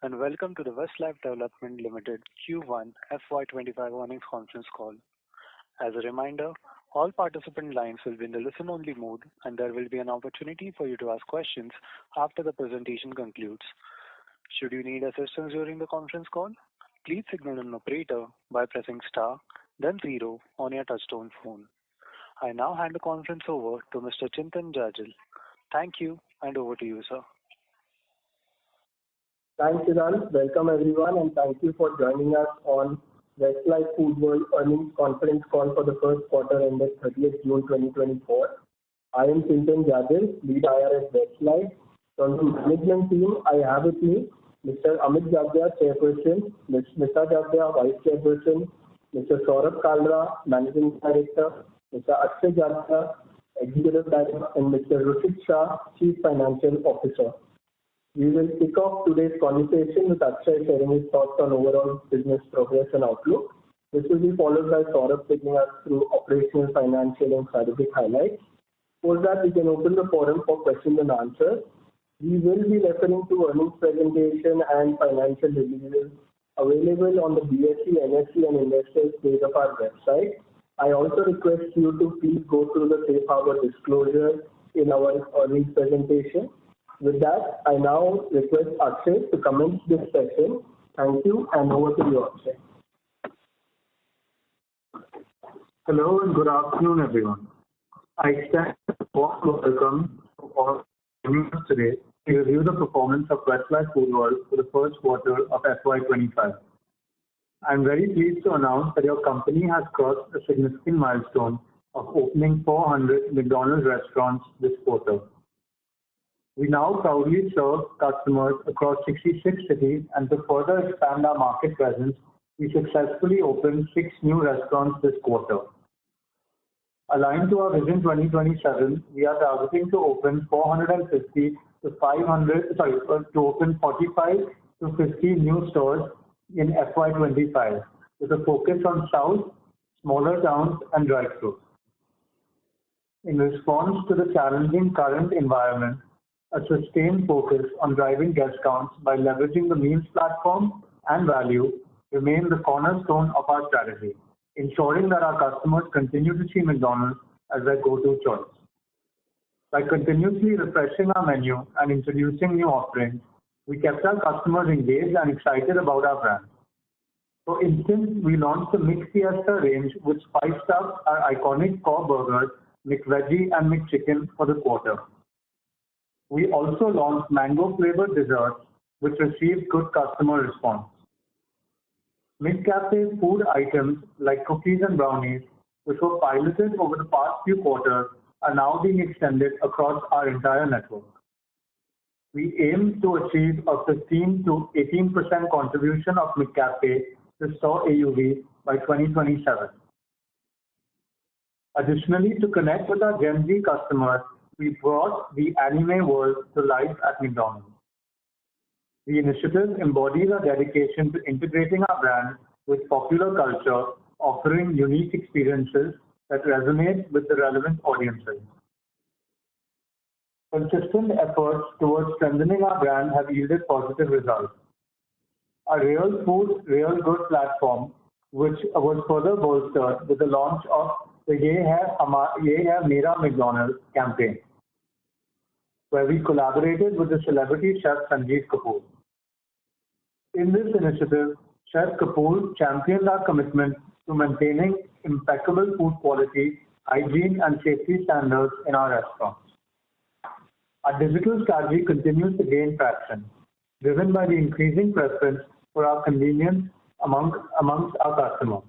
and welcome to the Westlife Development Limited Q1FY25 earnings conference call. As a reminder, all participant lines will be in the listen-only mode, and there will be an opportunity for you to ask questions after the presentation concludes. Should you need assistance during the conference call, please signal an operator by pressing star, then 0 on your touchtone phone. I now hand the conference over to Mr. Chintan Jajal. Thank you, and over to you, sir. Thanks, Iran. Welcome, everyone, and thank you for joining us on Westlife Foodworld earnings conference call for the first quarter ended 30th June 2024. I am Chintan Jajal, lead IR at Westlife. From the management team, I have with me Mr. Amit Jadhya, Chairperson, Ms. Smita Jadhya, Vice Chairperson, Mr. Saurabh Kalra, Managing Director, Mr. Akshay Jadhya, Executive Director, and Mr. Rushit Shah, Chief Financial Officer. We will kick off today's conversation with Akshay sharing his thoughts on overall business progress and outlook. This will be followed by Saurabh taking us through operational, financial, and strategic highlights. For that, we can open the forum for questions and answers. We will be referring to earnings presentation and financial releases available on the BSE, NSE, and investors page of our website. I also request you to please go through the safe harbor disclosure in our earnings presentation. With that, I now request Akshay to commence this session. Thank you, and over to you, Akshay. Hello and good afternoon, everyone. I extend a warm welcome to all joining us today to review the performance of Westlife Foodworld for the first quarter of FY25. I'm very pleased to announce that your company has crossed a significant milestone of opening 400 McDonald's restaurants this quarter. We now proudly serve customers across 66 cities, and to further expand our market presence, we successfully opened 6 new restaurants this quarter. Aligned to our Vision 2027, we are targeting to open 450 to 500, to open 45 to 50 new stores in FY25, with a focus on South, smaller towns, and drive-throughs. In response to the challenging current environment, a sustained focus on driving guest counts by leveraging the meals platform and value remain the cornerstone of our strategy, ensuring that our customers continue to see McDonald's as their go-to choice. By continuously refreshing our menu and introducing new offerings, we kept our customers engaged and excited about our brand. For instance, we launched the McFiesta range, which spiced up our iconic core burgers, McVeggie and McChicken, for the quarter. We also launched mango-flavored desserts, which received good customer response. McCafe food items like cookies and brownies, which were piloted over the past few quarters, are now being extended across our entire network. We aim to achieve a 15 to 18% contribution of McCafe to store AUV by 2027. Additionally, to connect with our Gen Z customers, we brought the anime world to life at McDonald's. The initiative embodies our dedication to integrating our brand with popular culture, offering unique experiences that resonate with the relevant audiences. Consistent efforts towards strengthening our brand have yielded positive results. Our Real Food, Real Good platform, which was further bolstered with the launch of the Ye Hai Mera McDonald's campaign, where we collaborated with the celebrity chef Sanjeev Kapoor. In this initiative, Chef Kapoor championed our commitment to maintaining impeccable food quality, hygiene, and safety standards in our restaurants. Our digital strategy continues to gain traction, driven by the increasing preference for our convenience amongst our customers.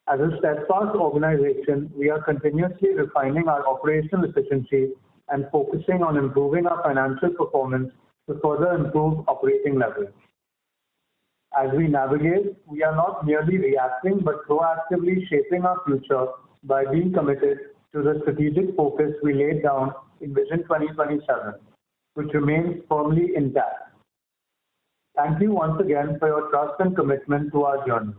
As a steadfast organization, we are continuously refining our operational efficiency and focusing on improving our financial performance to further improve operating leverage. As we navigate, we are not merely reacting but proactively shaping our future by being committed to the strategic focus we laid down in Vision 2027, which remains firmly intact. Thank you once again for your trust and commitment to our journey.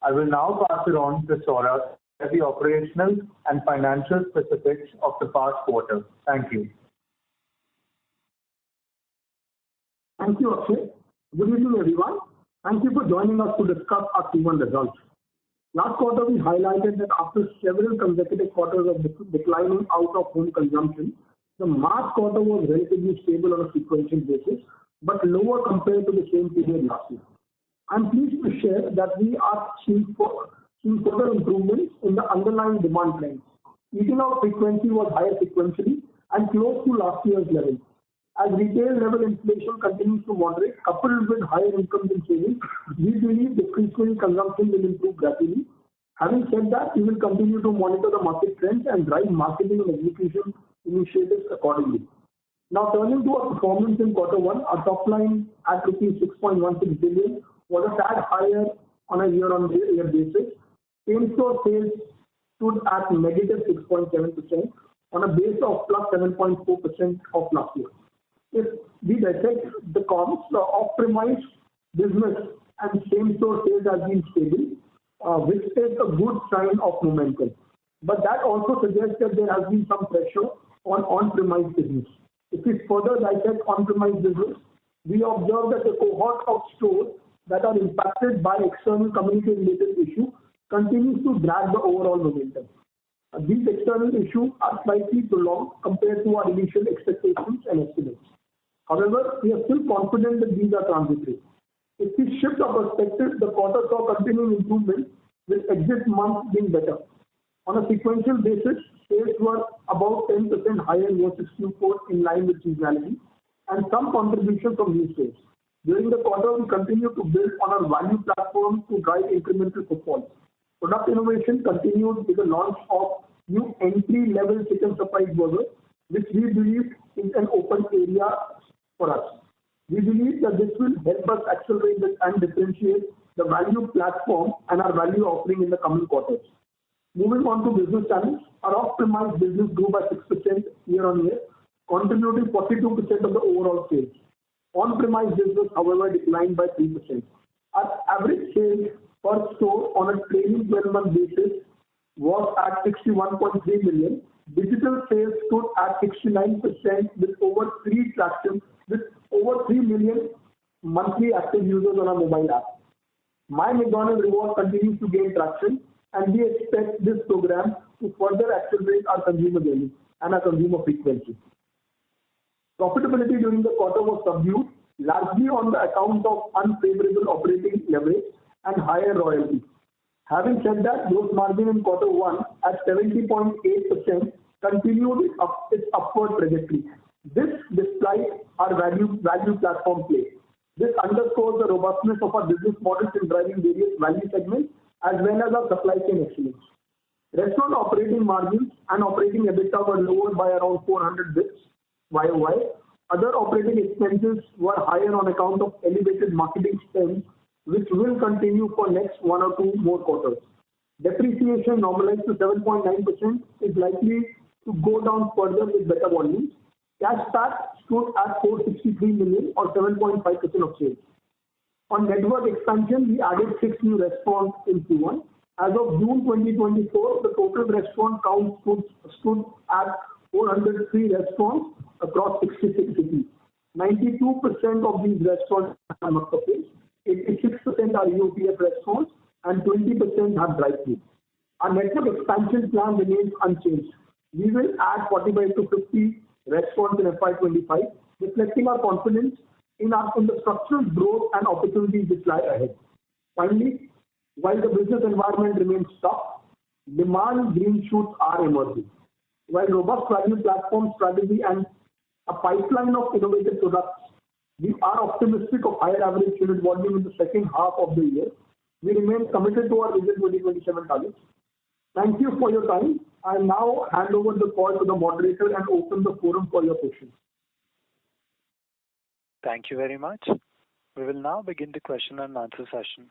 I will now pass it on to Saurabh at the operational and financial specifics of the past quarter. Thank you. Thank you, Akshay. Good evening, everyone. Thank you for joining us to discuss our Q1 results. Last quarter, we highlighted that after several consecutive quarters of declining out-of-home consumption, the March quarter was relatively stable on a sequential basis, but lower compared to the same period last year. I'm pleased to share that we are seeing further improvements in the underlying demand trends. Eating out frequency was higher sequentially and close to last year's level. As retail level inflation continues to moderate, coupled with higher incomes and savings, we believe discretionary consumption will improve gradually. Having said that, we will continue to monitor the market trends and drive marketing and execution initiatives accordingly. Now, turning to our performance in quarter one, our top line at rupees 6.16 billion was a tad higher on a year-on-year basis. Same-store sales stood at negative 6.7% on a base of plus 7.4% of last year. If we dissect the comps, the off-premise business and same-store sales has been stable, which is a good sign of momentum. But that also suggests that there has been some pressure on on-premise business. If we further dissect on-premise business, we observe that the cohort of stores that are impacted by external community-related issues continues to drag the overall momentum. These external issues are slightly prolonged compared to our initial expectations and estimates. However, we are still confident that these are transitory. If we shift our perspective, the quarter saw continuing improvement with exit months being better. On a sequential basis, sales were about 10% higher versus Q4 in line with seasonality and some contribution from new stores. During the quarter, we continue to build on our value platform to drive incremental footfall. Product innovation continued with the launch of new entry-level chicken surprise burger, which we believe is an open area for us. We believe that this will help us accelerate and differentiate the value platform and our value offering in the coming quarters. Moving on to business channels, our off-premise business grew by 6% year-on-year, contributing 42% of the overall sales. On-premise business, however, declined by 3%. Our average sales per store on a trailing 12-month basis was at 61.3 million. Digital sales stood at 69% with over 3 million monthly active users on our mobile app. My McDonald's Reward continues to gain traction, and we expect this program to further accelerate our consumer journey and our consumer frequency. Profitability during the quarter was subdued, largely on the account of unfavorable operating leverage and higher royalty. Having said that, gross margin in quarter one at 70.8% continued its upward trajectory. This despite our value platform play. This underscores the robustness of our business models in driving various value segments as well as our supply chain excellence. Restaurant operating margins and operating EBITDA were lowered by around 400 bps YOY. Other operating expenses were higher on account of elevated marketing spend, which will continue for next 1 or 2 more quarters. Depreciation normalized to 7.9% is likely to go down further with better volumes. Cash tax stood at 463 million or 7.5% of sales. On network expansion, we added 6 new restaurants in Q1. As of June 2024, the total restaurant count stood at 403 restaurants across 66 cities. 92% of these restaurants are McCafés, 86% are EOTF restaurants, and 20% have drive-thru. Our network expansion plan remains unchanged. We will add 45 to 50 restaurants in FY25, reflecting our confidence in the structural growth and opportunities which lie ahead. Finally, while the business environment remains tough, demand green shoots are emerging. While robust value platform strategy and a pipeline of innovative products, we are optimistic of higher average unit volume in the second half of the year. We remain committed to our Vision 2027 targets. Thank you for your time. I now hand over the call to the moderator and open the forum for your questions. Thank you very much. We will now begin the question and answer session.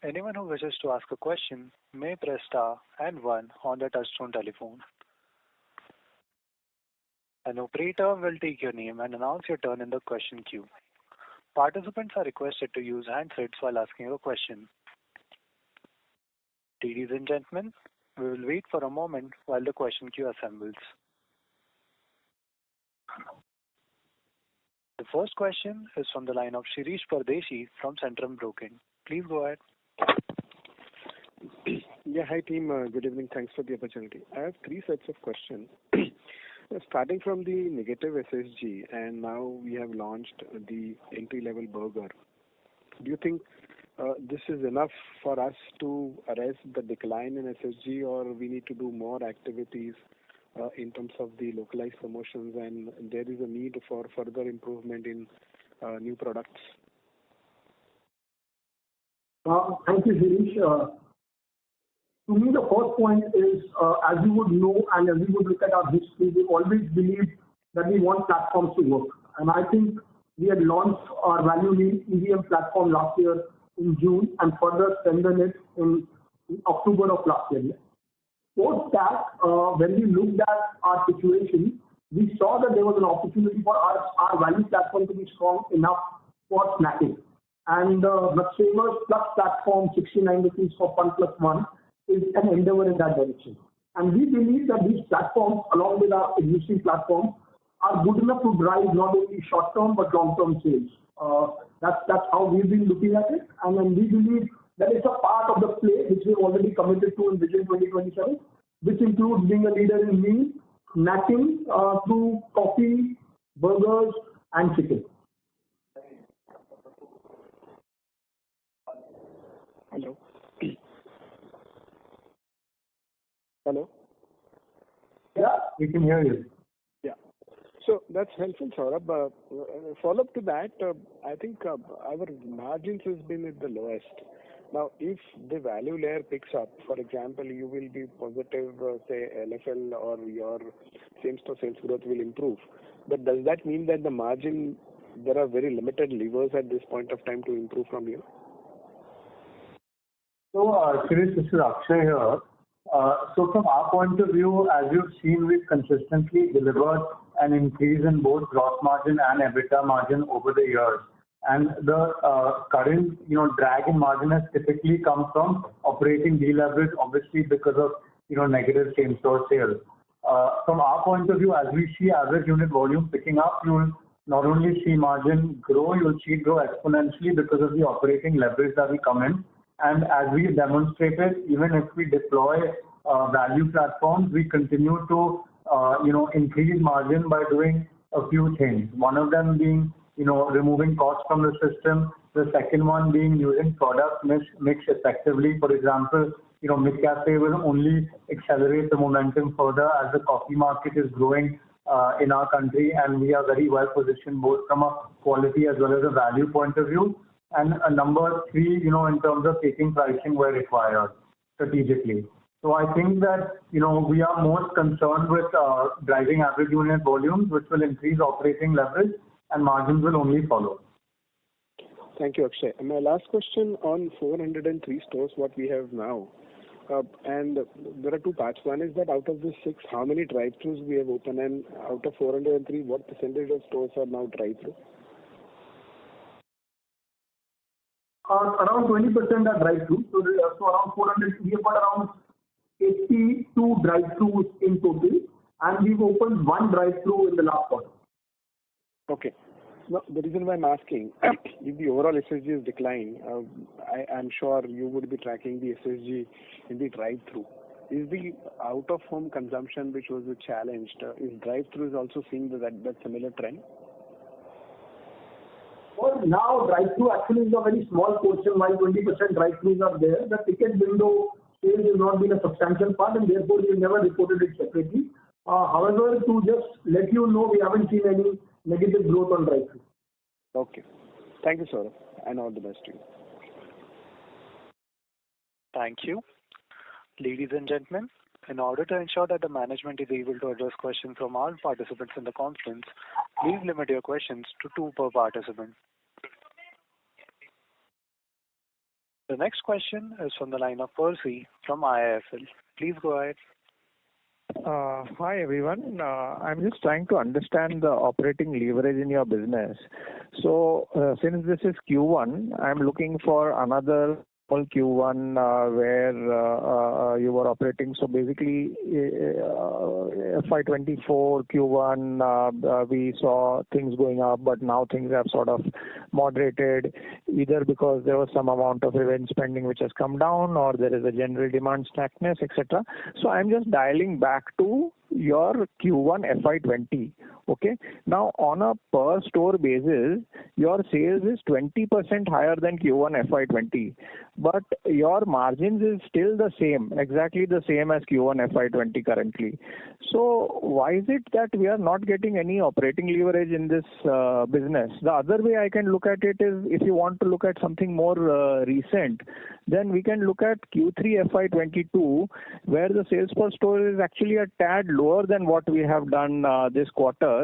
Anyone who wishes to ask a question may press star and 1 on their touchtone telephone. An operator will take your name and announce your turn in the question queue. Participants are requested to use handsets while asking a question. Ladies and gentlemen, we will wait for a moment while the question queue assembles. The first question is from the line of Shirish Pardeshi from Centrum Broking. Please go ahead. Yeah, hi team. Good evening. Thanks for the opportunity. I have three sets of questions. Starting from the negative SSG, and now we have launched the entry-level burger. Do you think this is enough for us to arrest the decline in SSG, or we need to do more activities in terms of the localized promotions, and there is a need for further improvement in new products? Thank you, Girish. To me, the first point is, as you would know and as you would look at our history, we always believed that we want platforms to work. And I think we had launched our value meal EVM platform last year in June and further strengthened it in October of last year. Post that, when we looked at our situation, we saw that there was an opportunity for our value platform to be strong enough for snacking. And the McSavers Plus platform, 69 rupees for 1+1, is an endeavor in that direction. And we believe that these platforms, along with our existing platforms, are good enough to drive not only short-term but long-term sales. That's how we've been looking at it. And then we believe that it's a part of the play which we've already committed to in Vision 2027, which includes being a leader in meal, snacking through coffee, burgers, and chicken. Hello. Hello. Yeah, we can hear you. Yeah. So that's helpful, Saurabh. Follow-up to that, I think our margins has been at the lowest. Now, if the value layer picks up, for example, you will be positive, say LFL or your same-store sales growth will improve. But does that mean that the margin, there are very limited levers at this point of time to improve from here? So, Shirish, this is Akshay here. So from our point of view, as you've seen, we've consistently delivered an increase in both gross margin and EBITDA margin over the years. And the current, drag in margin has typically come from operating deleverage, obviously because of, negative same-store sales. From our point of view, as we see average unit volume picking up, you'll not only see margin grow, you'll see it grow exponentially because of the operating leverage that will come in. And as we've demonstrated, even if we deploy value platforms, we continue to, increase margin by doing a few things. One of them being, removing costs from the system. The second one being using product mix effectively. For example, McCafe will only accelerate the momentum further as the coffee market is growing in our country, and we are very well positioned both from a quality as well as a value point of view. And number three, in terms of taking pricing where required strategically. So I think that, we are most concerned with driving average unit volumes, which will increase operating leverage, and margins will only follow. Thank you, Akshay. And my last question on 403 stores, what we have now. And there are two parts. One is that out of the 6, how many drive-thrus we have opened, and out of 403, what percentage of stores are now drive-thru? Around 20% are drive-thru. So around 400, we have got around 82 drive-thrus in total, and we've opened one drive-thru in the last quarter. Okay. No, the reason why I'm asking, if the overall SSG is declined, I'm sure you would be tracking the SSG in the drive-thru. Is the out-of-home consumption, which was challenged, is drive-thru is also seeing that similar trend? Well, now drive-thru actually is a very small portion, while 20% drive-thrus are there. The ticket window sales has not been a substantial part, and therefore we have never reported it separately. However, to just let you know, we haven't seen any negative growth on drive-thru. Okay. Thank you, Saurabh, and all the best to you. Thank you. Ladies and gentlemen, in order to ensure that the management is able to address questions from all participants in the conference, please limit your questions to 2 per participant. The next question is from the line of Percy from IIFL. Please go ahead. Hi everyone. I'm just trying to understand the operating leverage in your business. So since this is Q1, I'm looking for another normal Q1 where you were operating. So basically, FY24 Q1, we saw things going up, but now things have sort of moderated, either because there was some amount of revenge spending which has come down, or there is a general demand slackness, etc. So I'm just dialing back to your Q1 FY20. Okay. Now, on a per store basis, your sales is 20% higher than Q1 FY20, but your margins is still the same, exactly the same as Q1 FY20 currently. So why is it that we are not getting any operating leverage in this business? The other way I can look at it is, if you want to look at something more recent, then we can look at Q3 FY22, where the sales per store is actually a tad lower than what we have done this quarter,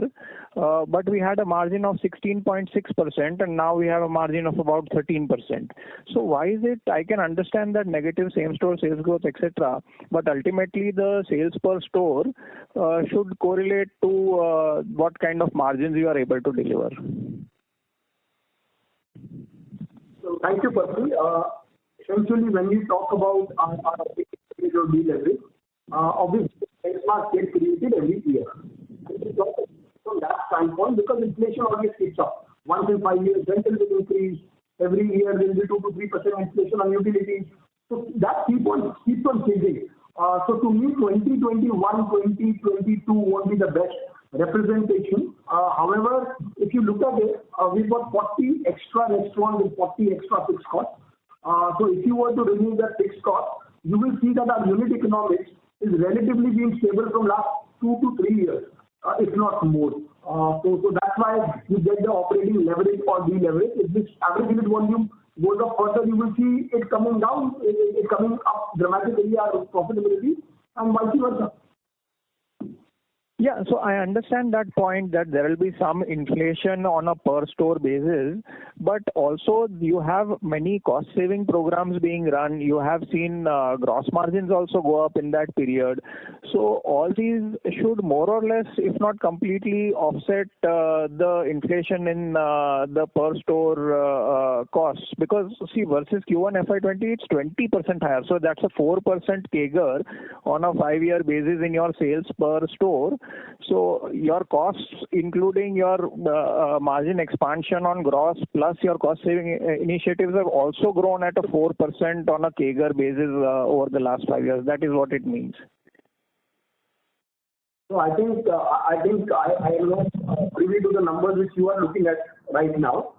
but we had a margin of 16.6%, and now we have a margin of about 13%. So why is it? I can understand that negative same-store sales growth, etc., but ultimately the sales per store should correlate to what kind of margins you are able to deliver. So thank you, Percy. Essentially, when we talk about our deleverage, obviously benchmark gets created every year. From that standpoint, because inflation always keeps up. Once in 5 years, rental will increase. Every year there will be 2 to 3% inflation on utilities. So that keeps on changing. So to me, 2021, 2022 won't be the best representation. However, if you look at it, we've got 40 extra restaurants with 40 extra fixed costs. So if you were to remove that fixed cost, you will see that our unit economics is relatively being stable from last 2 to 3 years, if not more. So that's why you get the operating leverage or deleverage. If this average unit volume goes up further, you will see it coming down, it coming up dramatically, our profitability, and vice versa. Yeah, so I understand that point, that there will be some inflation on a per store basis, but also you have many cost saving programs being run. You have seen gross margins also go up in that period. So all these should more or less, if not completely, offset the inflation in the per store costs. Because see, versus Q1 FY20, it's 20% higher. So that's a 4% CAGR on a 5-year basis in your sales per store. So your costs, including your margin expansion on gross plus your cost saving initiatives, have also grown at a 4% on a CAGR basis over the last 5 years. That is what it means. So I think I am not privy to the numbers which you are looking at right now.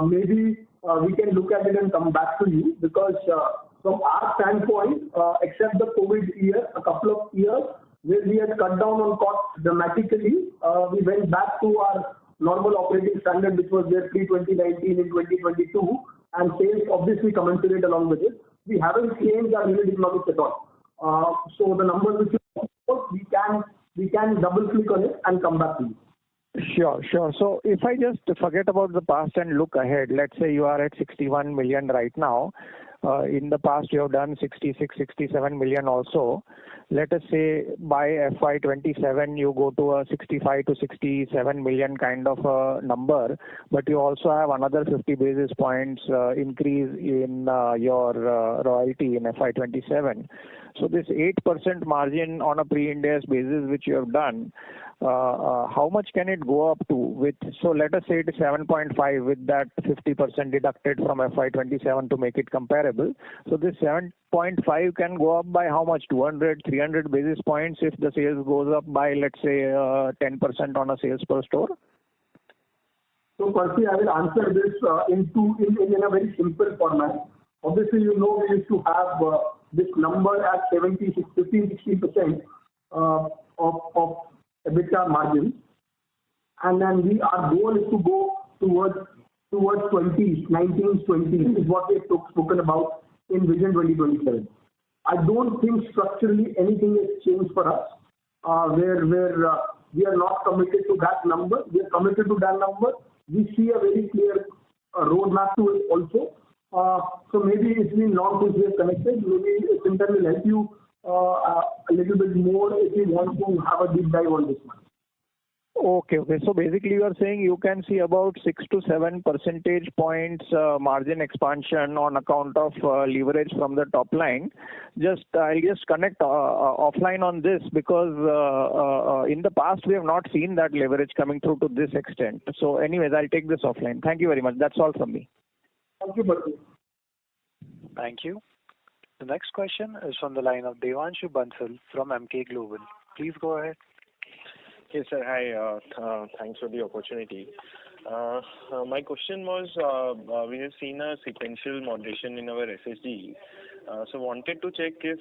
Maybe we can look at it and come back to you, because from our standpoint, except the COVID year, a couple of years where we had cut down on costs dramatically, we went back to our normal operating standard, which was there pre-2019 in 2022, and sales obviously commensurate along with it. We haven't changed our unit economics at all. So the numbers which we can double click on it and come back to you. Sure. So if I just forget about the past and look ahead, let's say you are at 61 million right now. In the past, you have done 66, 67 million also. Let us say by FY27, you go to a 65 to 67 million kind of a number, but you also have another 50 basis points increase in your royalty in FY27. So this 8% margin on a pre-Ind AS basis which you have done, how much can it go up to? So let us say it is 7.5 with that 50% deducted from FY27 to make it comparable. So this 7.5 can go up by how much? 200, 300 basis points if the sales goes up by, let's say, 10% on a sales per store? So Percy, I will answer this in a very simple format. Obviously, we used to have this number at 15-16% of EBITDA margin, and then our goal is to go towards 20s, 19s, 20s is what we have spoken about in Vision 2027. I don't think structurally anything has changed for us, where we are not committed to that number. We are committed to that number. We see a very clear roadmap to it also. So maybe it's been long since we are connected. Maybe Chintan will help you a little bit more if you want to have a deep dive on this one. Okay. So basically, you are saying you can see about 6 to 7 percentage points margin expansion on account of leverage from the top line. I'll just connect offline on this because in the past we have not seen that leverage coming through to this extent. So anyways, I'll take this offline. Thank you very much. That's all from me. Thank you, Bharti. Thank you. The next question is from the line of Devanshu Bansal from MK Global. Please go ahead. Yes, sir. Hi. Thanks for the opportunity. My question was, we have seen a sequential moderation in our SSG. So wanted to check if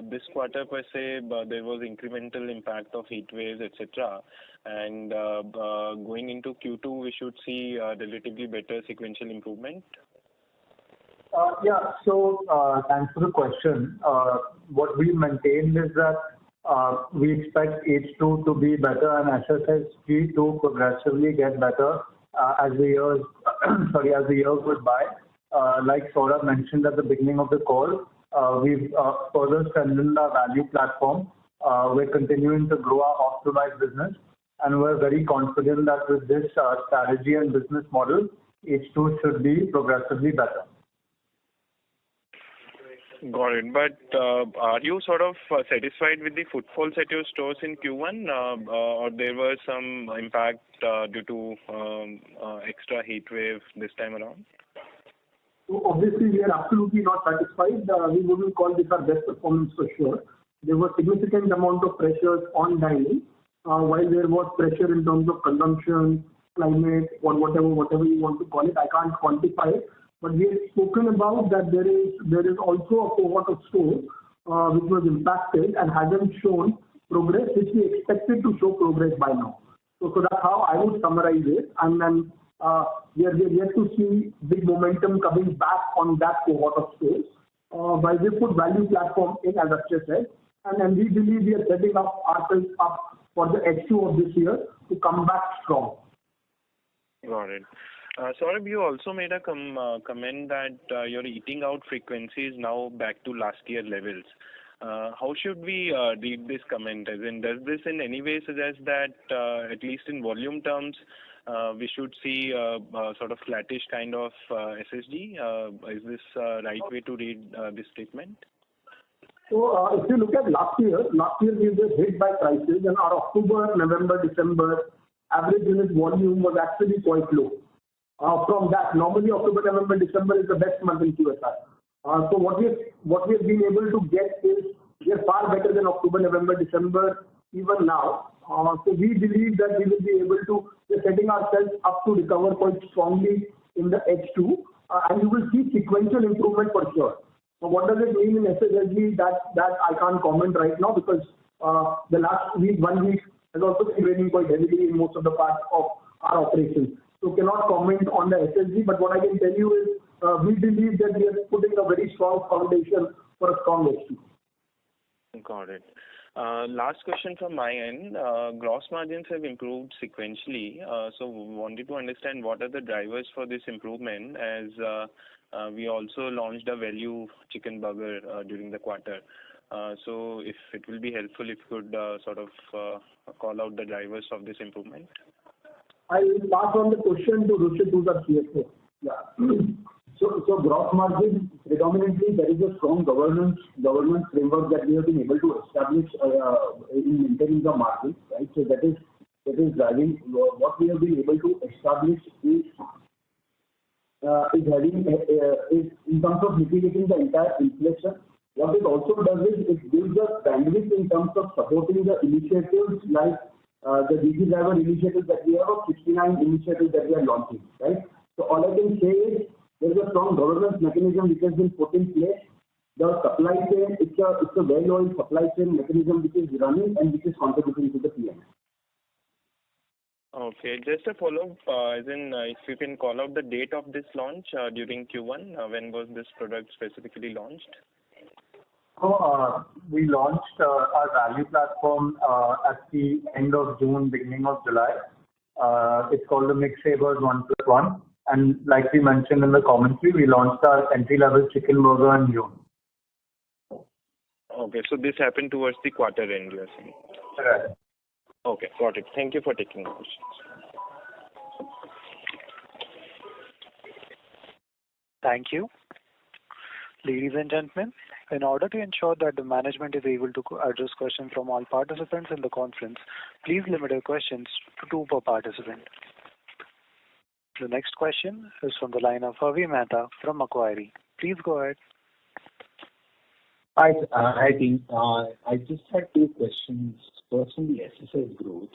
this quarter per se there was incremental impact of heat waves, etc. And going into Q2, we should see relatively better sequential improvement. Yeah. So thanks for the question. What we maintained is that we expect H2 to be better and SSSG to progressively get better as the year goes by. Like Saurabh mentioned at the beginning of the call, we've further strengthened our value platform. We're continuing to grow our optimized business, and we're very confident that with this strategy and business model, H2 should be progressively better. Got it. But are you sort of satisfied with the footfalls at your stores in Q1, or there was some impact due to extra heat wave this time around? So obviously, we are absolutely not satisfied. We wouldn't call this our best performance for sure. There was significant amount of pressures on dining, while there was pressure in terms of consumption, climate, or whatever you want to call it. I can't quantify it. But we have spoken about that there is also a cohort of stores which was impacted and hasn't shown progress, which we expected to show progress by now. So that's how I would summarize it. And then we are yet to see big momentum coming back on that cohort of stores. While we put value platform in, as Akshay said, and we believe we are setting ourselves up for the H2 of this year to come back strong. Got it. Saurabh, you also made a comment that your eating out frequency is now back to last year levels. How should we read this comment? As in, does this in any way suggest that, at least in volume terms, we should see sort of flattish kind of SSG? Is this right way to read this statement? So if you look at last year we were hit by prices, and our October, November, December average unit volume was actually quite low. From that, normally October, November, December is the best month in QSR. So what we have been able to get is we are far better than October, November, December even now. So we believe that we will be able to, we're setting ourselves up to recover quite strongly in the H2, and you will see sequential improvement for sure. So what does it mean in SSSG? That I can't comment right now because the last week, 1 week has also been raining quite heavily in most of the parts of our operations. So cannot comment on the SSG, but what I can tell you is we believe that we are putting a very strong foundation for a strong H2. Got it. Last question from my end. Gross margins have improved sequentially. So wanted to understand what are the drivers for this improvement, as we also launched a value chicken burger during the quarter. So if it will be helpful if you could sort of call out the drivers of this improvement. I will pass on the question to Ruchit, who's our CFO. Yeah. So gross margin, predominantly there is a strong governance framework that we have been able to establish in maintaining the margins, right? So that is driving what we have been able to establish is in terms of mitigating the entire inflation. What it also does is it gives us bandwidth in terms of supporting the initiatives like the DG driver initiatives that we have, 69 initiatives that we are launching, right? So all I can say is there is a strong governance mechanism which has been put in place. The supply chain, it's a well-oiled supply chain mechanism which is running and which is contributing to the PM. Okay, just a follow-up, as in if you can call out the date of this launch during Q1, when was this product specifically launched? So we launched our value platform at the end of June, beginning of July. It's called the Mix Savers 1+1. And like we mentioned in the commentary, we launched our entry-level chicken burger in June. Okay, so this happened towards the quarter end, you are saying? Correct. Okay, got it. Thank you for taking my questions. Thank you. Ladies and gentlemen, in order to ensure that the management is able to address questions from all participants in the conference, please limit your questions to 2 per participant. The next question is from the line of Avi Mehta from Macquarie. Please go ahead. Hi, team. I just had 2 questions. First, on the SSS growth.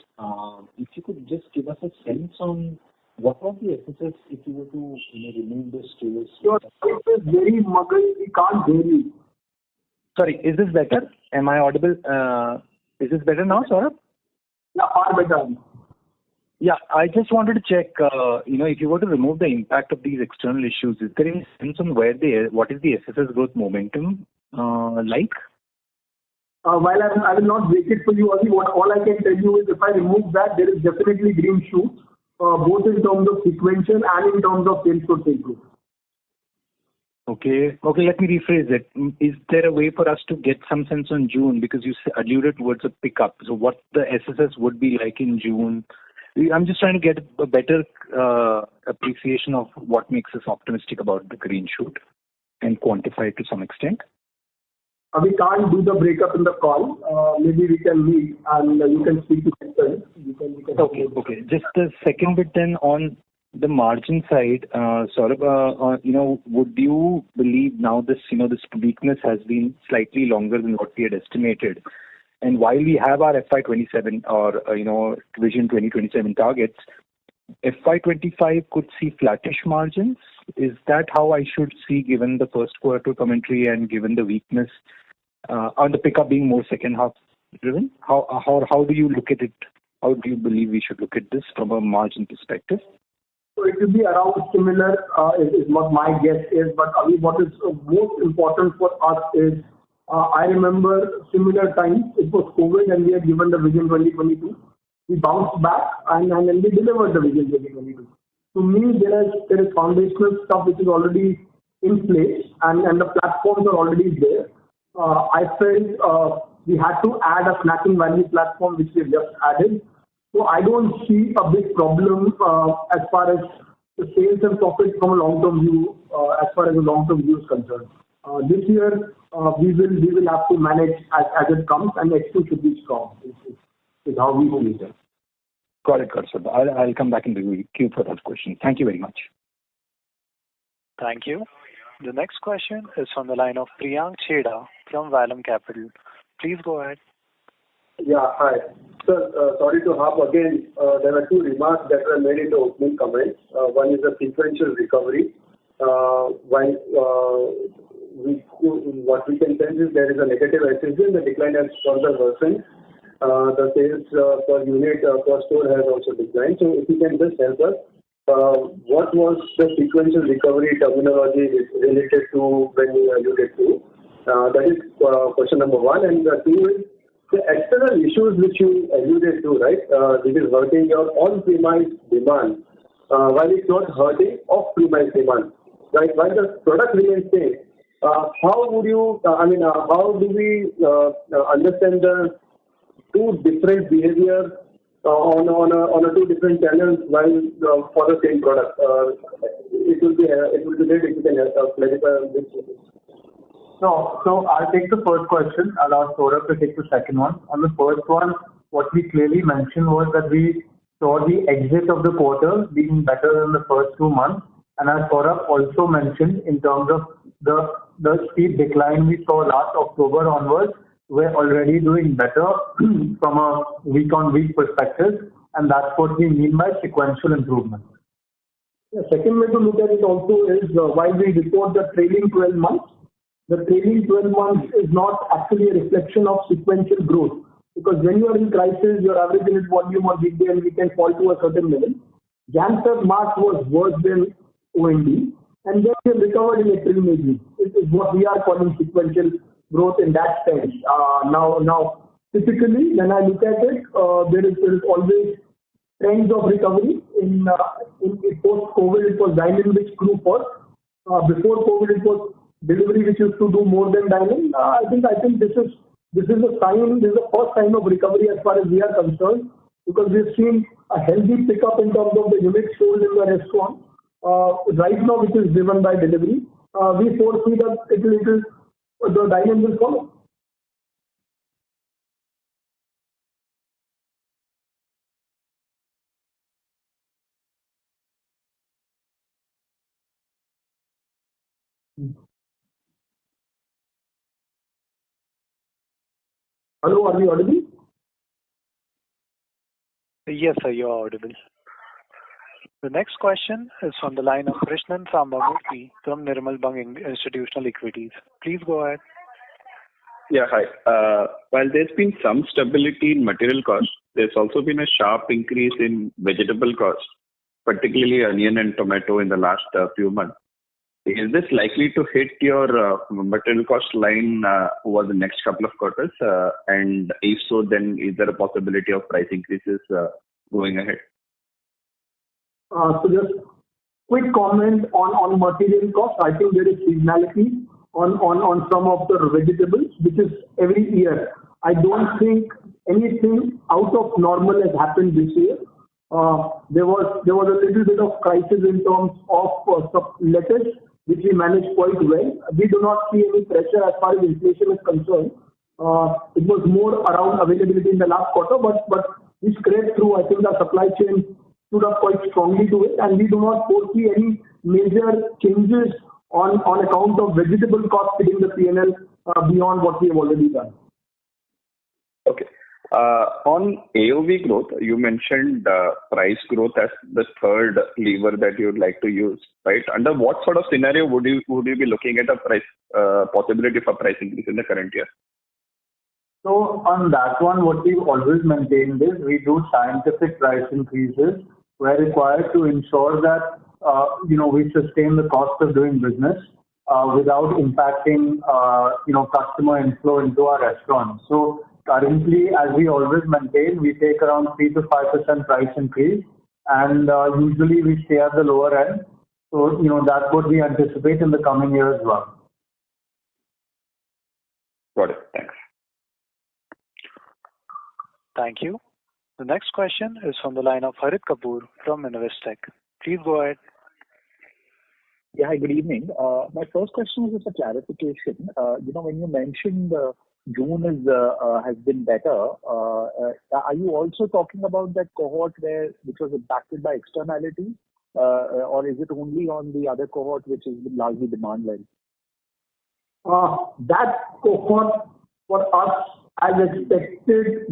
If you could just give us a sense on what was the SSS if you were to remove the stores. Your voice is very muffled. We can't hear you. Sorry, is this better? Am I audible? Is this better now, Saurabh? Yeah, far better. Yeah, I just wanted to check, if you were to remove the impact of these external issues, is there any sense on what is the SSS growth momentum like? While I will not break it for you, Avi, all I can tell you is if I remove that, there is definitely green shoots, both in terms of sequential and in terms of sales-to-sales growth. Okay, let me rephrase it. Is there a way for us to get some sense on June? Because you alluded towards a pickup. So what the SSS would be like in June? I'm just trying to get a better appreciation of what makes us optimistic about the green shoot and quantify it to some extent. We can't do the breakup in the call. Maybe we can meet and you can speak to Kristen. Okay. Just the second bit then on the margin side, Saurabh, would you believe now this weakness has been slightly longer than what we had estimated? And while we have our FY27 or, Vision 2027 targets, FY25 could see flattish margins. Is that how I should see given the first quarter commentary and given the weakness on the pickup being more second half driven? How do you look at it? How do you believe we should look at this from a margin perspective? So it will be around similar is what my guess is. But what is most important for us is I remember similar times, it was COVID and we had given the Vision 2022. We bounced back and then we delivered the Vision 2022. To me, there is foundational stuff which is already in place and the platforms are already there. I felt we had to add a snacking value platform which we have just added. So I don't see a big problem as far as the sales and profit from a long-term view, as far as the long-term view is concerned. This year, we will have to manage as it comes, and H2 should be strong. Is how we see it. Got it, sir. I'll come back in the queue for that question. Thank you very much. Thank you. The next question is from the line of Priyank Chheda from Vallum Capital. Please go ahead. Yeah, hi. Sir, sorry to harp again. There were 2 remarks that were made in the opening comments. One is the sequential recovery. While what we can sense is there is a negative SSG, the decline has further worsened. The sales per unit per store has also declined. So if you can just help us, what was the sequential recovery terminology related to when you alluded to? That is question number 1. And 2 is the external issues which you alluded to, right? This is hurting your on-premise demand, while it's not hurting off-premise demand. Right? While the product remains same, how do we understand the 2 different behavior on a 2 different channels while for the same product? It will be great if you can clarify this. So I'll take the first question. I'll ask Saurabh to take the second one. On the first one, what we clearly mentioned was that we saw the exit of the quarter being better than the first 2 months. And as Saurabh also mentioned, in terms of the steep decline we saw last October onwards, we're already doing better from a week-on-week perspective. And that's what we mean by sequential improvement. The second way to look at it also is while we report the trailing 12 months, the trailing 12 months is not actually a reflection of sequential growth. Because when you are in crisis, your average unit volume on weekday and weekend fall to a certain level. Jan-Feb March was worse than OND, and then we have recovered in April, May, June. It is what we are calling sequential growth in that sense. Now, typically, when I look at it, there is always trends of recovery. In post-COVID, it was dine-in which grew first. Before COVID, it was delivery which used to do more than dine-in. I think this this is the first sign of recovery as far as we are concerned, because we've seen a healthy pickup in terms of the units sold in the restaurant right now, which is driven by delivery. We foresee that the dine-in will follow. Hello, are we audible? Yes, sir, you are audible. The next question is from the line of Krishnan Sambamurthy from Nirmal Bang Institutional Equities. Please go ahead. Yeah, hi. While there's been some stability in material costs, there's also been a sharp increase in vegetable costs, particularly onion and tomato in the last few months. Is this likely to hit your material cost line over the next couple of quarters? And if so, then is there a possibility of price increases going ahead? So just quick comment on material cost. I think there is seasonality on some of the vegetables, which is every year. I don't think anything out of normal has happened this year. There was a little bit of crisis in terms of lettuce, which we managed quite well. We do not see any pressure as far as inflation is concerned. It was more around availability in the last quarter, but we scraped through. I think the supply chain stood up quite strongly to it, and we do not foresee any major changes on account of vegetable costs hitting the P&L beyond what we have already done. Okay. On AOV growth, you mentioned price growth as the third lever that you would like to use, right? Under what sort of scenario would you be looking at a price possibility for price increase in the current year? So on that one, what we've always maintained is we do scientific price increases where required to ensure that we sustain the cost of doing business without impacting customer inflow into our restaurants. So currently, as we always maintain, we take around 3 to 5% price increase, and usually we stay at the lower end. So that's what we anticipate in the coming year as well. Got it. Thanks. Thank you. The next question is from the line of Harit Kapoor from Investec. Please go ahead. Yeah, hi, good evening. My first question is just a clarification. When you mentioned June has been better, are you also talking about that cohort which was impacted by externality, or is it only on the other cohort which is largely demand-led? That cohort for us, as expected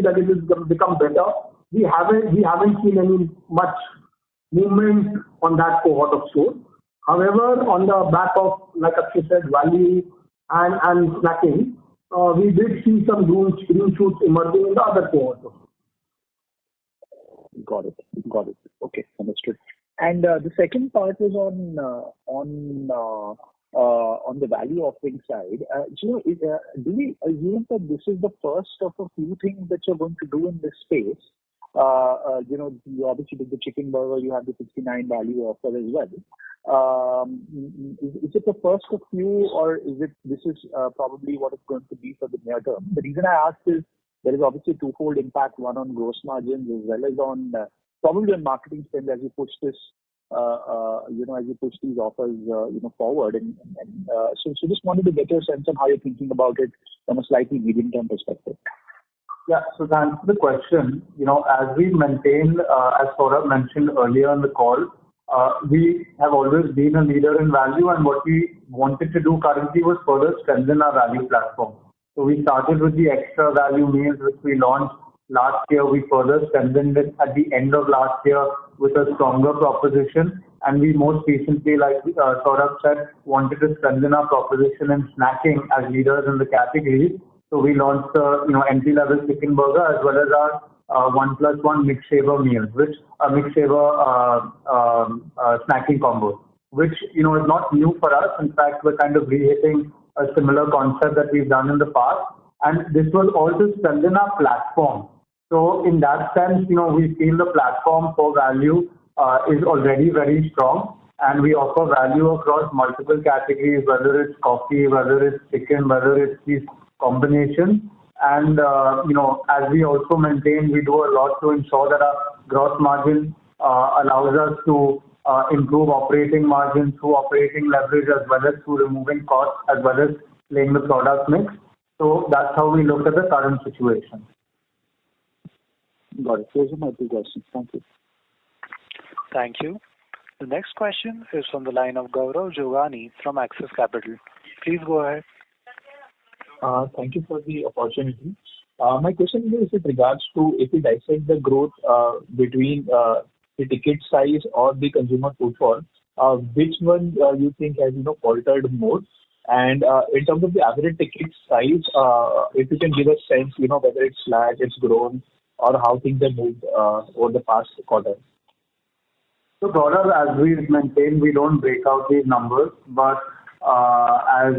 that it is going to become better. We haven't seen any much movement on that cohort of stores. However, on the back of, like I said, value and snacking, we did see some green shoots emerging in the other cohorts. Got it. Okay, understood. And the second part was on the value offering side. Do we assume that this is the first of a few things that you're going to do in this space? You obviously did the chicken burger, you have the 69 value offer as well. Is it the first of few, or this is probably what it's going to be for the near term? The reason I ask is there is obviously a twofold impact, one on gross margins as well as on probably on marketing spend as you push this, as you push these offers, forward. And so just wanted to get your sense on how you're thinking about it from a slightly medium-term perspective. Yeah, so to answer the question, as we maintain, as Saurabh mentioned earlier on the call, we have always been a leader in value, and what we wanted to do currently was further strengthen our value platform. So we started with the extra value meals which we launched last year. We further strengthened it at the end of last year with a stronger proposition, and we most recently, like Saurabh said, wanted to strengthen our proposition in snacking as leaders in the category. So we launched the entry-level chicken burger as well as our 1+1 McSaver meals, which are McSaver snacking combo, which is not new for us. In fact, we're kind of rehitting a similar concept that we've done in the past, and this was all to strengthen our platform. So in that sense, we feel the platform for value is already very strong, and we offer value across multiple categories, whether it's coffee, whether it's chicken, whether it's these combination. And as we also maintain, we do a lot to ensure that our gross margin allows us to improve operating margin through operating leverage as well as through removing costs as well as playing the product mix. So that's how we look at the current situation. Got it. Those are my two questions. Thank you. Thank you. The next question is from the line of Gaurav Jogani from Axis Capital. Please go ahead. Thank you for the opportunity. My question is with regards to if we dissect the growth between the ticket size or the consumer footfall, which one you think has faltered more? And in terms of the average ticket size, if you can give a sense, whether it's flat, it's grown, or how things have moved over the past quarter. So Gaurav, as we maintain, we don't break out these numbers, but as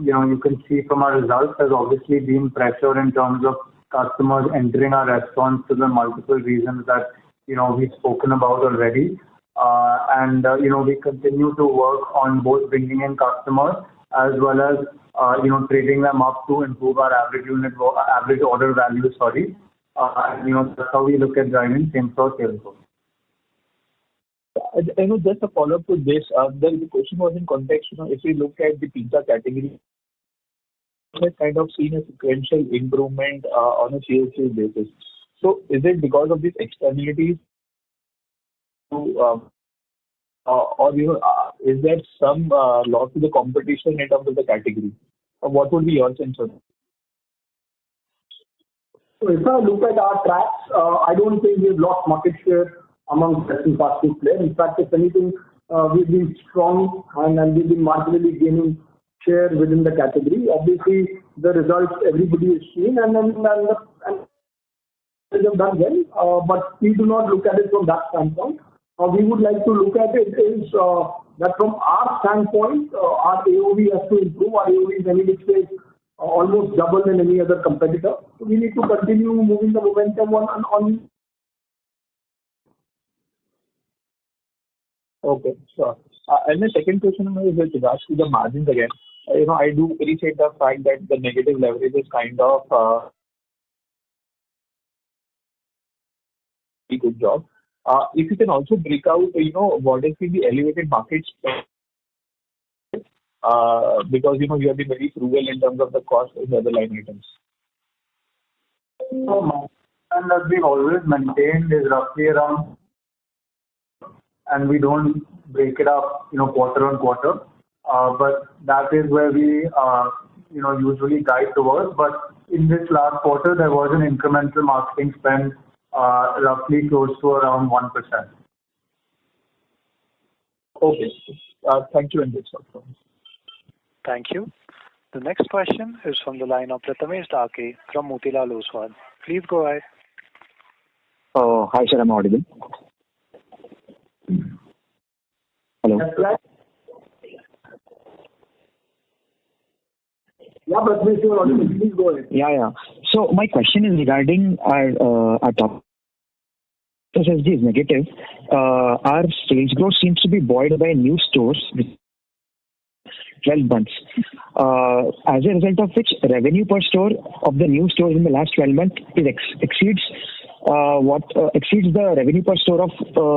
you can see from our results, there's obviously been pressure in terms of customers entering our restaurants for the multiple reasons that we've spoken about already. And we continue to work on both bringing in customers as well as trading them up to improve our average order value. That's how we look at driving same-store sales growth. Just a follow-up to this, the question was in context, if we look at the pizza category, we have kind of seen a sequential improvement on a QoQ basis. So is it because of these externalities or is there some loss to the competition in terms of the category? What would be your sense on it? So if I look at our tracks, I don't think we've lost market share among certain fast food players. In fact, if anything, we've been strong and we've been marginally gaining share within the category. Obviously, the results everybody is seeing and they have done well, but we do not look at it from that standpoint. We would like to look at it is that from our standpoint, our AOV has to improve. Our AOV is any which way almost double than any other competitor. So we need to continue moving the momentum on. Okay, sure. And the second question is with regards to the margins again. I do appreciate the fact that the negative leverage is kind of a good job. If you can also break out, what has been the elevated market spend, because you have been very frugal in terms of the cost of the other line items. And as we've always maintained is roughly around, and we don't break it up, quarter on quarter. But that is where we, usually guide towards. But in this last quarter, there was an incremental marketing spend, roughly close to around 1%. Okay. Thank you, and that's all. Thank you. The next question is from the line of Prathamesh Dake from Motilal Oswal. Please go ahead. Hi, sir. I'm audible. Hello. Yeah, Prathamesh, you are audible. Please go ahead. Yeah. So my question is regarding our top. SSG is negative. Our sales growth seems to be buoyed by new stores with 12 months. As a result of which, revenue per store of the new stores in the last 12 months exceeds the revenue per store of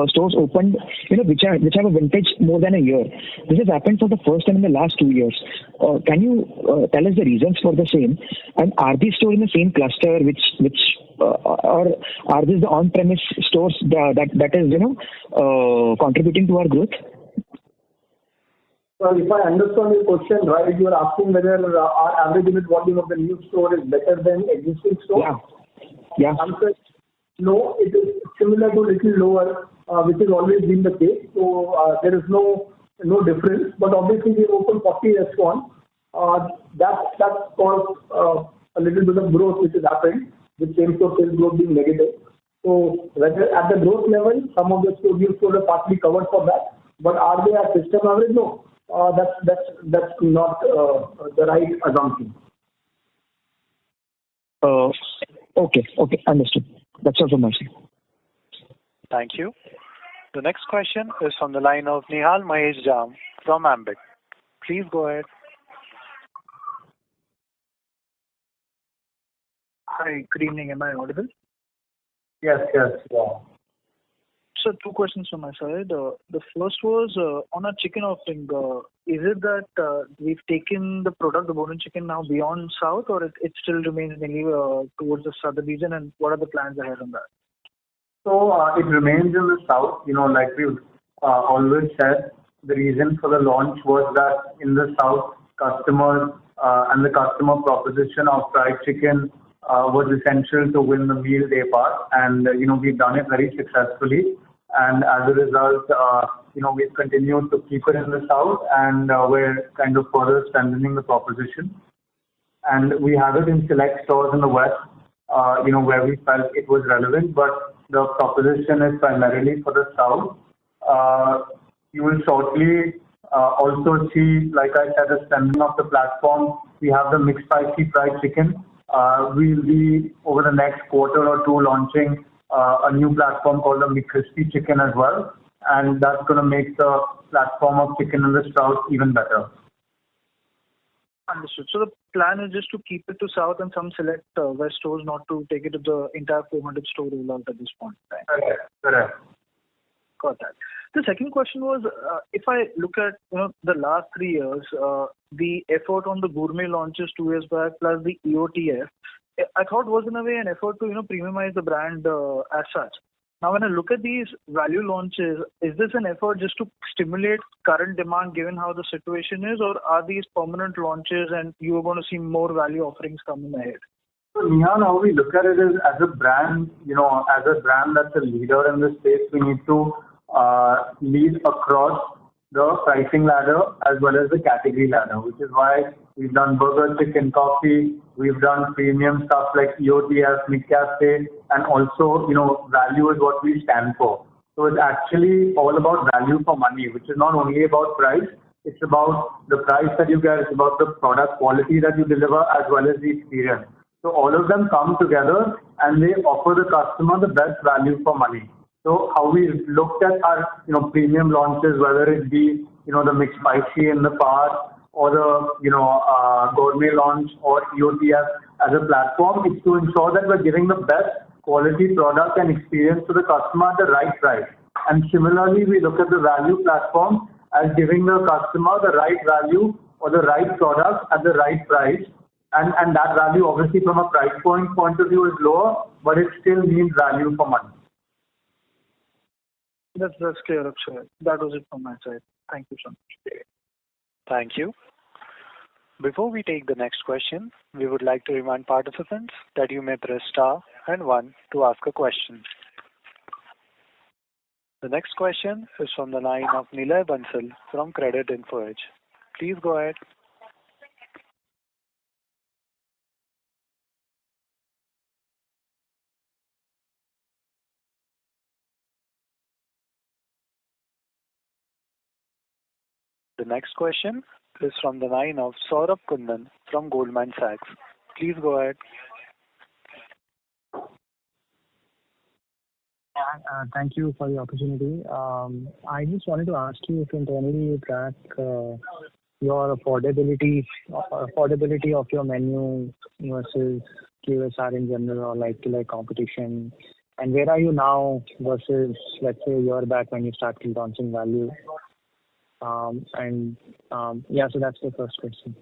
stores opened, which have a vintage more than a year. This has happened for the first time in the last 2 years. Can you tell us the reasons for the same? And are these stores in the same cluster, or are these the on-premise stores that is contributing to our growth? Well, if I understand your question right, you are asking whether our average unit volume of the new store is better than existing store? Yeah. Answer, no, it is similar to little lower, which has always been the case. So there is no difference. But obviously, we opened 40 restaurants. That's caused a little bit of growth which has happened, with same-store sales growth being negative. So whether at the growth level, some of the new stores are partly covered for that. But are they at system average? No. That's not the right assumption. Okay, understood. That's all from my side. Thank you. The next question is from the line of Nihal Mahesh Jham from Ambit. Please go ahead. Hi, good evening. Am I audible? Yes. Yeah. So two questions from my side. The first was on our chicken offering. Is it that we've taken the product, the bone-in chicken, now beyond South, or it still remains mainly towards the southern region, and what are the plans ahead on that? So it remains in the South. Like we've always said, the reason for the launch was that in the South, customers and the customer proposition of fried chicken was essential to win the meal day part. And, we've done it very successfully. And as a result, we've continued to keep it in the South, and we're kind of further strengthening the proposition. And we have it in select stores in the West, where we felt it was relevant, but the proposition is primarily for the South. You will shortly also see, like I said, a strengthening of the platform. We have the mixed spicy fried chicken. We'll be, over the next quarter or two, launching a new platform called the McCrispy chicken as well. And that's going to make the platform of chicken in the South even better. Understood. So the plan is just to keep it to South and some select West stores, not to take it to the entire 400 store rollout at this point in time. Correct. Got that. The second question was, if I look at the last 3 years, the effort on the gourmet launches 2 years back plus the EOTF, I thought was in a way an effort to premiumize the brand as such. Now, when I look at these value launches, is this an effort just to stimulate current demand given how the situation is, or are these permanent launches and you are going to see more value offerings coming ahead? So, Nihan, how we look at it is as a brand, as a brand that's a leader in this space, we need to lead across the pricing ladder as well as the category ladder, which is why we've done burger, chicken, coffee, we've done premium stuff like EOTF, McCafe, and also, value is what we stand for. So it's actually all about value for money, which is not only about price, it's about the price that you get, it's about the product quality that you deliver as well as the experience. So all of them come together and they offer the customer the best value for money. So how we looked at our, premium launches, whether it be, the McSpicy in the past or the, gourmet launch or EOTF as a platform, is to ensure that we're giving the best quality product and experience to the customer at the right price. And similarly, we look at the value platform as giving the customer the right value or the right product at the right price. And that value, obviously, from a price point of view is lower, but it still means value for money. That's clear, Akshay. That was it from my side. Thank you so much. Thank you. Before we take the next question, we would like to remind participants that you may press star and 1 to ask a question. The next question is from the line of Nilay Bansal from Credit Info Edge. Please go ahead. The next question is from the line of Saurabh Kundan from Goldman Sachs. Please go ahead. Thank you for the opportunity. I just wanted to ask you if internally you track your affordability of your menu versus QSR in general or like competition, and where are you now versus, let's say, a year back when you started launching value? So that's the first question.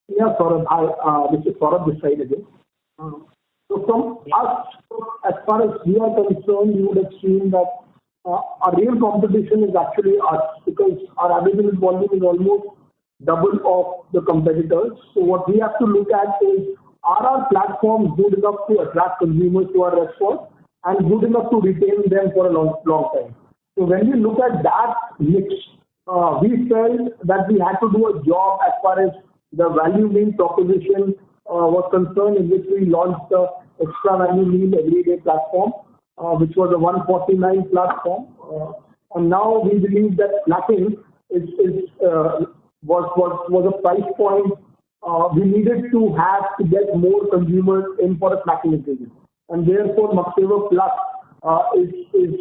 Yeah, Saurabh, this is Saurabh this side again. So from us, as far as we are concerned, you would have seen that our real competition is actually us, because our average volume is almost double of the competitors. So what we have to look at is, are our platforms good enough to attract consumers to our restaurant and good enough to retain them for a long time? So when we look at that mix, we felt that we had to do a job as far as the value meal proposition was concerned, in which we launched the extra value meal everyday platform, which was a 149 platform. And now we believe that snacking was a price point we needed to have to get more consumers in for a snacking occasion. And therefore, McSaver Plus is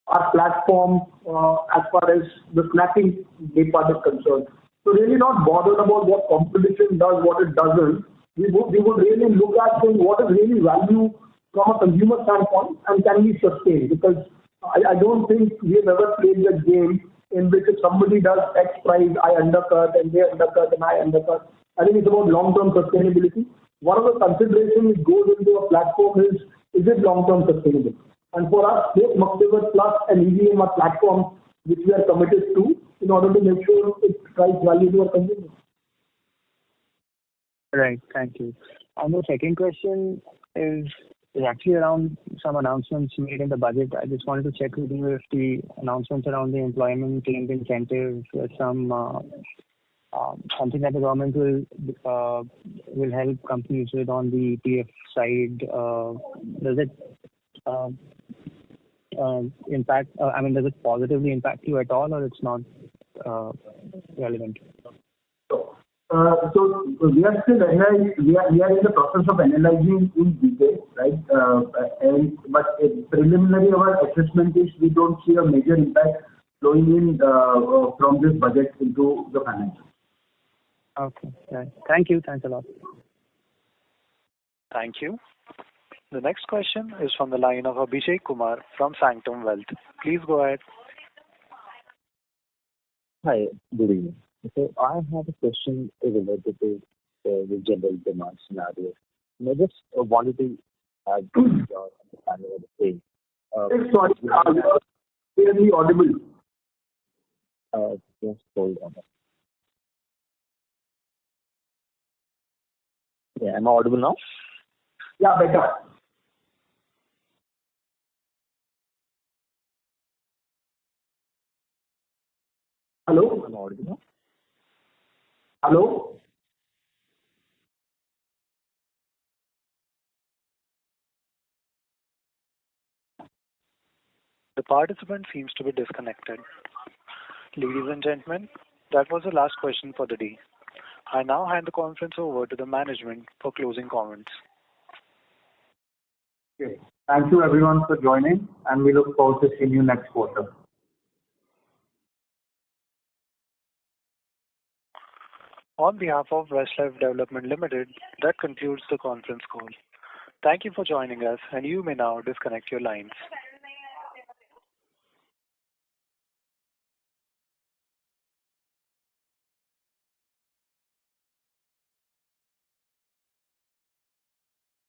our platform as far as the snacking day part is concerned. So really not bothered about what competition does, what it doesn't. we would really look at saying what is really value from a consumer standpoint and can we sustain? Because I don't think we have ever played a game in which if somebody does X price, I undercut and they undercut and I undercut. I think it's about long-term sustainability. One of the considerations which goes into a platform is it long-term sustainable? And for us, both Muktivar Plus and EVM are platforms which we are committed to in order to make sure it drives value to our consumers. Right. Thank you. And the second question is actually around some announcements made in the budget. I just wanted to check with you if the announcements around the employment-linked incentives, something that the government will help companies with on the ETF side. Does it impact? Does it positively impact you at all, or it's not relevant? So we are still we are in the process of analyzing in detail, right? But preliminary our assessment is we don't see a major impact flowing in from this budget into the financials. Okay. Right. Thank you. Thanks a lot. Thank you. The next question is from the line of Abhishek Kumar from Sanctum Wealth. Please go ahead. Hi, good evening. So I have a question related to the general demand scenario. I just wanted to add your understanding of the same. Sorry, you are clearly audible. Just hold on. Yeah, am I audible now? Yeah, better. Hello? Am I audible now? Hello? The participant seems to be disconnected. Ladies and gentlemen, that was the last question for the day. I now hand the conference over to the management for closing comments. Okay. Thank you everyone for joining, and we look forward to seeing you next quarter. On behalf of Westlife Development Limited, that concludes the conference call. Thank you for joining us, and you may now disconnect your lines.